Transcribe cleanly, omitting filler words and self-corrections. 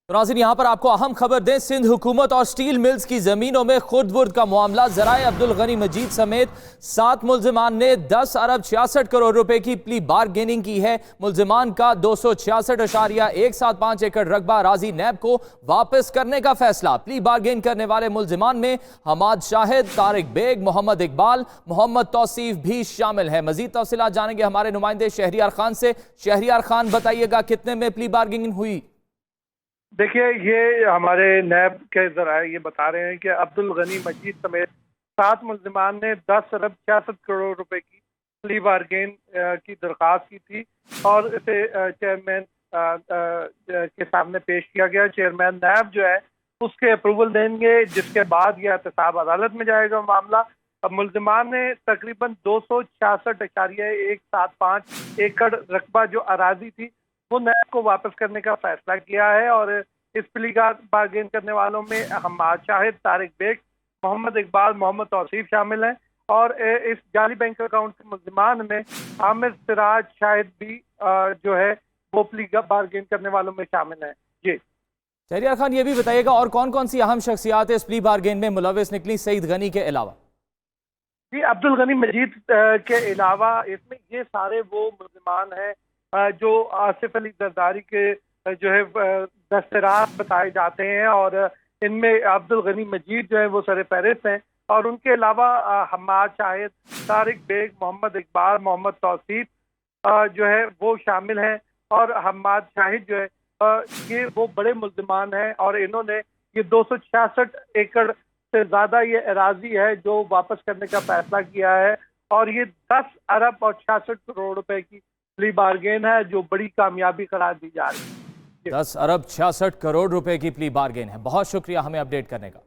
नाज़रीन, यहाँ पर आपको अहम खबर दें, सिंध हुकूमत और स्टील मिल्स की ज़मीनों में खुर्द बुर्द का मामला। ज़राए अब्दुल गनी मजीद समेत 7 मुल्ज़िमान ने 10 अरब 66 करोड़ रुपए की प्ली बारगेनिंग की है। मुल्ज़िमान का 266.175 एकड़ रकबा राजी नैब को वापस करने का फैसला। प्ली बारगेन करने वाले मुल्ज़िमान में हमाद शाहिद, तारिक बेग, मोहम्मद इकबाल, मोहम्मद तौसीफ भी शामिल है। मजीद तफसीलात जानेंगे हमारे नुमाइंदे शहरियार खान से। शहरियार खान, बताइएगा कितने में प्ली बारगेनिंग हुई? देखिए, ये हमारे नैब के जराए ये बता रहे हैं कि अब्दुल गनी मजीद समेत 7 मुल्ज़िमान ने 10 अरब 66 करोड़ रुपए की प्ली बारगेन की दरख्वास्त की थी और इसे चेयरमैन के सामने पेश किया गया। चेयरमैन नैब जो है उसके अप्रूवल देंगे, जिसके बाद यह एहतसाब अदालत में जाएगा मामला। अब मुल्ज़िमान ने तकरीबन 266.175 एकड़ रकबा जो अराजी थी वो नैब को वापस करने का फैसला किया है और इस प्ली बारगेन करने वालों में हमाद शाहिद, तारिक बेग, मोहम्मद इकबाल, मोहम्मद तौसीफ शामिल हैं और इस जाली बैंक अकाउंट के मुल्ज़िमान में आमिर, सिराज, शाहिद भी जो है वो प्ली बारगेन करने वालों में शामिल हैं। जी शहरियार खान, ये भी बताइएगा और कौन कौन सी अहम शख्सियात इस प्ली बारगेन में मुलविस निकली सईद गनी के अलावा? जी, अब्दुल गनी मजीद के अलावा इसमें ये सारे वो मुल्ज़िमान हैं जो आसिफ अली जरदारी के जो है दस्तराज बताए जाते हैं और इनमें अब्दुल गनी मजीद जो है वो सर फहरिस्त हैं और उनके अलावा हमाद शाहिद, तारिक बेग, मोहम्मद इकबाल, मोहम्मद तौसीफ जो है वो शामिल हैं और हमाद शाहिद जो है ये वो बड़े मुल्ज़िमान हैं और इन्होंने ये 266 एकड़ से ज़्यादा ये अराजी है जो वापस करने का फैसला किया है और ये 10 अरब और 66 करोड़ रुपए की प्ली बारगेन है जो बड़ी कामयाबी करार दी जा रही है। 10 अरब 66 करोड़ रुपए की प्ली बारगेन है। बहुत शुक्रिया हमें अपडेट करने का।